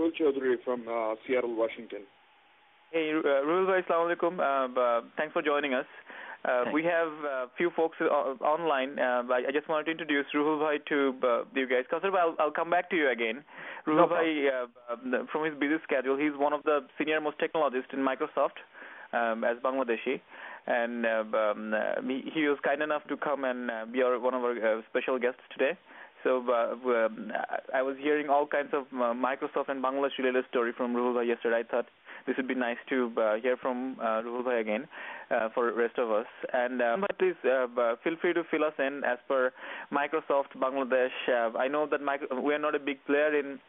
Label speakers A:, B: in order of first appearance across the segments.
A: Ruhul Chowdhury from Seattle, Washington.
B: Hey, Ruhul bhai, assalamu alaikum. Thanks for joining us. We
C: Thanks.
B: have a few folks online. I just wanted to introduce Ruhul bhai to you guys. Kausar, I'll come back to you again.
C: No
B: Ruhul bhai, from his busy schedule, he's one of the senior most technologists in Microsoft as Bangladeshi. And he was kind enough to come and be one of our special guests today. So I was hearing all kinds of Microsoft and Bangladesh related story from Ruhul bhai yesterday. I thought this would be nice to hear from Ruhul bhai again for the rest of us. And but please feel free to fill us in as per Microsoft Bangladesh. I know that we are not a big player in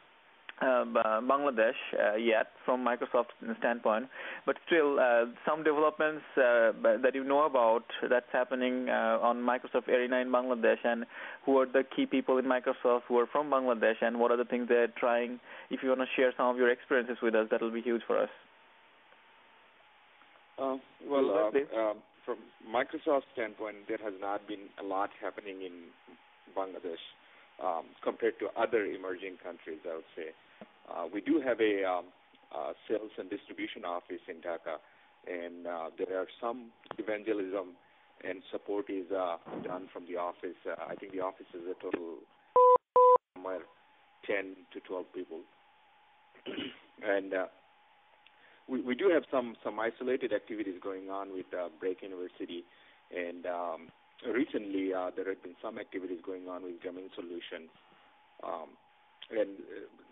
B: Bangladesh yet from Microsoft's standpoint, but still some developments that you know about that's happening on Microsoft arena in Bangladesh, and who are the key people in Microsoft who are from Bangladesh, and what are the things they're trying. If you want to share some of your experiences with us, that will be huge for us.
A: From Microsoft's standpoint, there has not been a lot happening in Bangladesh compared to other emerging countries, I would say. We do have a sales and distribution office in Dhaka, and there are some evangelism and support is done from the office. I think the office is a total somewhere 10 to 12 people. And we do have some isolated activities going on with Break University, and recently there have been some activities going on with Government Solutions. And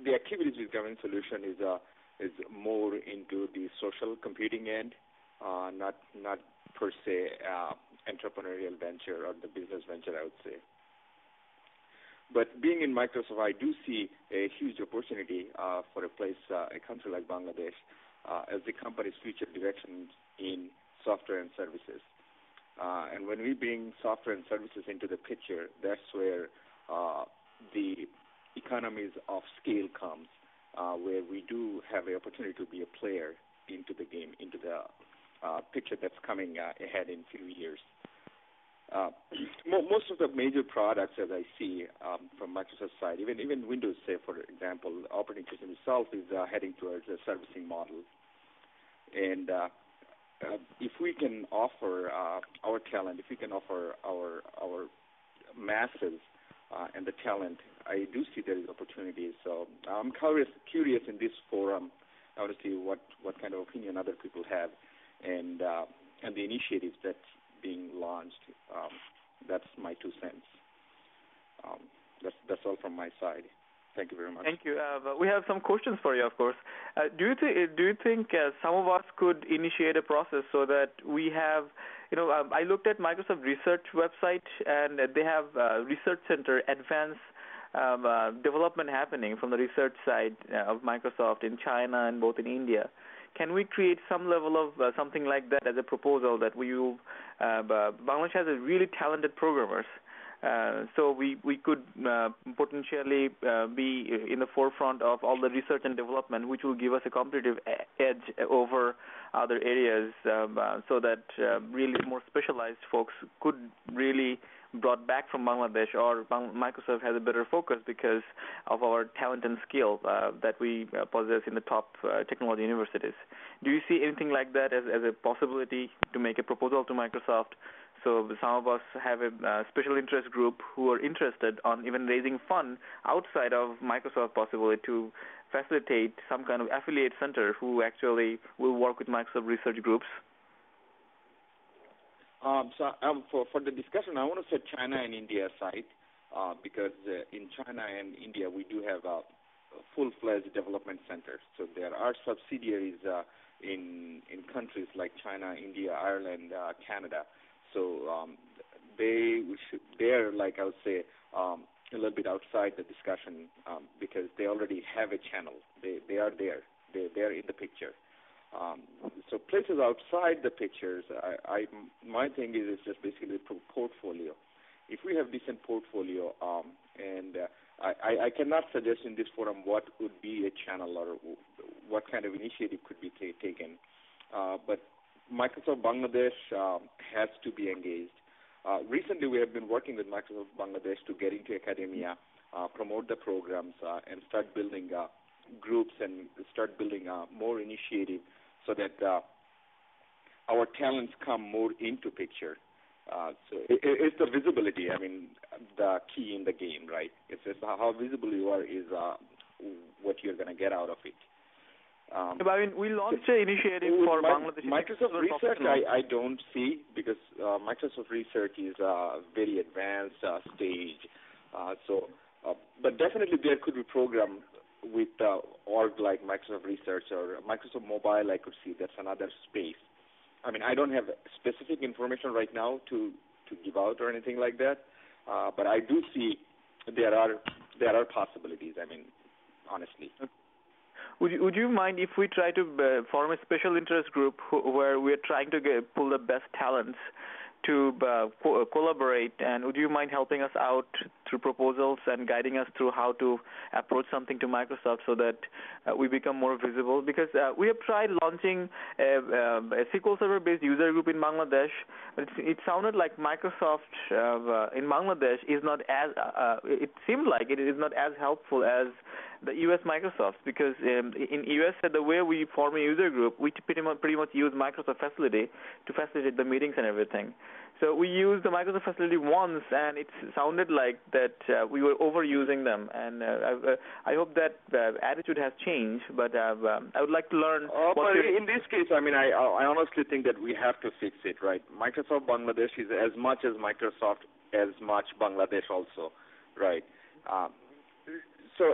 A: the activities with Government Solution is more into the social computing end, not per se entrepreneurial venture or the business venture, I would say. But being in Microsoft, I do see a huge opportunity for a country like Bangladesh, as the company's future direction in software and services. And when we bring software and services into the picture, that's where the economies of scale comes, where we do have the opportunity to be a player into the game, into the picture that's coming ahead in a few years. Most of the major products, as I see from Microsoft's side, even Windows, say, for example, the operating system itself is heading towards a servicing model. And if we can offer our talent, if we can offer our masses and the talent, I do see there is opportunities. So I'm curious in this forum. I want to see what kind of opinion other people have, and the initiatives that's being launched. That's my 2 cents. That's all from my side. Thank you very much.
B: Thank you. We have some questions for you, of course. Do you think some of us could initiate a process so that we have, I looked at Microsoft Research website, and they have research center advanced development happening from the research side of Microsoft in China and both in India. Can we create some level of something like that as a proposal that Bangladesh has a really talented programmers. So we could potentially be in the forefront of all the research and development, which will give us a competitive edge over other areas, so that really more specialized folks could really brought back from Bangladesh, or Microsoft has a better focus because of our talent and skill that we possess in the top technology universities. Do you see anything like that as a possibility to make a proposal to Microsoft? So some of us have a special interest group who are interested on even raising funds outside of Microsoft possibly to facilitate some kind of affiliate center who actually will work with Microsoft research groups.
A: For the discussion, I want to set China and India aside because in China and India we do have a full-fledged development centers. So there are subsidiaries in countries like China, India, Ireland, Canada. So they're, like I would say, a little bit outside the discussion because they already have a channel. They are there. They're in the picture. So places outside the pictures, my thing is just basically the portfolio. If we have decent portfolio, and I cannot suggest in this forum what would be a channel or what kind of initiative could be taken, but Microsoft Bangladesh has to be engaged. Recently, we have been working with Microsoft Bangladesh to get into academia, promote the programs, and start building groups and start building more initiative so that our talents come more into picture. So it's the visibility. I mean, the key in the game, right? It's just how visible you are is what you're going to get out of it.
B: I mean, we launched an initiative for Bangladesh.
A: Microsoft Research, I don't see, because Microsoft Research is a very advanced stage. But definitely there could be program with org like Microsoft Research or Microsoft Mobile. I could see that's another space. I mean, I don't have specific information right now to give out or anything like that, but I do see there are possibilities. I mean, honestly.
B: Would you mind if we try to form a special interest group where we are trying to pull the best talents to collaborate, and would you mind helping us out through proposals and guiding us through how to approach something to Microsoft so that we become more visible? Because we have tried launching a SQL Server-based user group in Bangladesh. It sounded like Microsoft in Bangladesh is not as, it seemed like it is not as helpful as the U.S. Microsoft, because in U.S. the way we form a user group, we pretty much use Microsoft facility to facilitate the meetings and everything. So we used the Microsoft facility once, and it sounded like that we were overusing them. And I hope that attitude has changed, but I would like to learn.
A: But in this case, I mean, I honestly think that we have to fix it, right? Microsoft Bangladesh is as much as Microsoft, as much Bangladesh also, right? So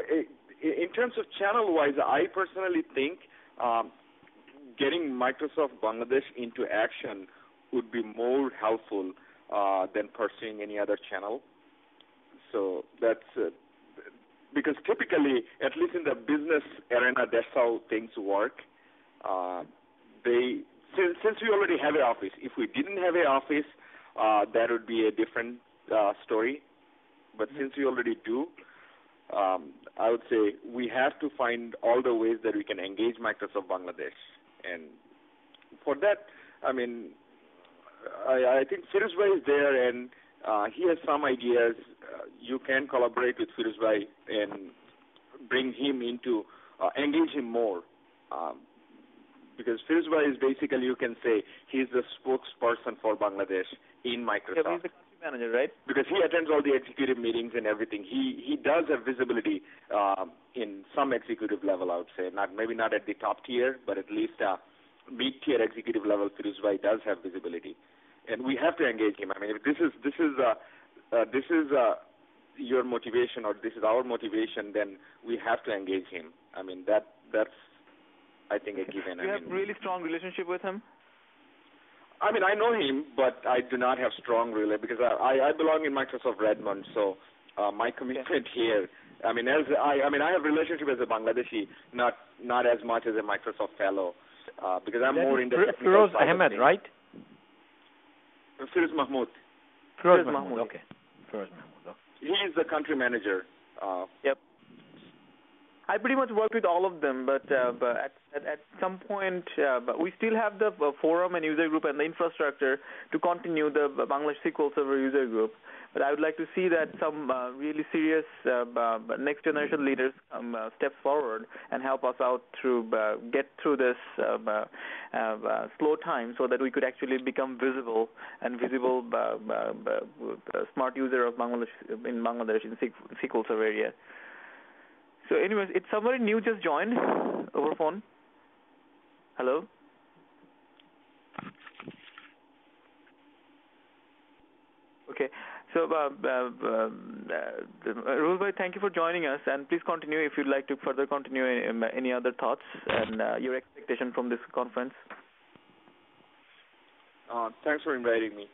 A: in terms of channel-wise, I personally think getting Microsoft Bangladesh into action would be more helpful than pursuing any other channel. So that's because typically, at least in the business arena, that's how things work. Since we already have an office, if we didn't have an office, that would be a different story. But since we already do, I would say we have to find all the ways that we can engage Microsoft Bangladesh. And for that, I mean, I think Firuzbhai is there, and he has some ideas. You can collaborate with Firuzbhai and bring him into, engage him more. Because Firuzbhai is basically, you can say, he's the spokesperson for Bangladesh in Microsoft.
B: Yeah, he's the country manager, right?
A: Because he attends all the executive meetings and everything. He does have visibility in some executive level, I would say. Maybe not at the top tier, but at least mid-tier executive level, Firuzbhai does have visibility. And we have to engage him. I mean, if this is your motivation or this is our motivation, then we have to engage him. I mean, that's I think a given.
B: Do you have really strong relationship with him?
A: I mean, I know him, but I do not have strong relationship because I belong in Microsoft Redmond, so my commitment here. I mean, I have relationship as a Bangladeshi, not as much as a Microsoft fellow, because I'm more in the technical
C: Firoz Ahmed, right?
A: Firoz Mahmood.
C: Firoz Mahmood. Okay. Firoz Mahmood. Okay.
A: He is the country manager.
B: Yep. I pretty much worked with all of them, but at some point, but we still have the forum and user group and the infrastructure to continue the Bangladesh SQL Server user group. But I would like to see that some really serious next generation leaders step forward and help us out to get through this slow time, so that we could actually become visible smart user of Bangladesh in SQL Server area. So anyways, it's somebody new just joined over phone. Hello? Okay. So, Ruhul bhai, thank you for joining us, and please continue if you'd like to further continue any other thoughts and your expectation from this conference.
A: Thanks for inviting me.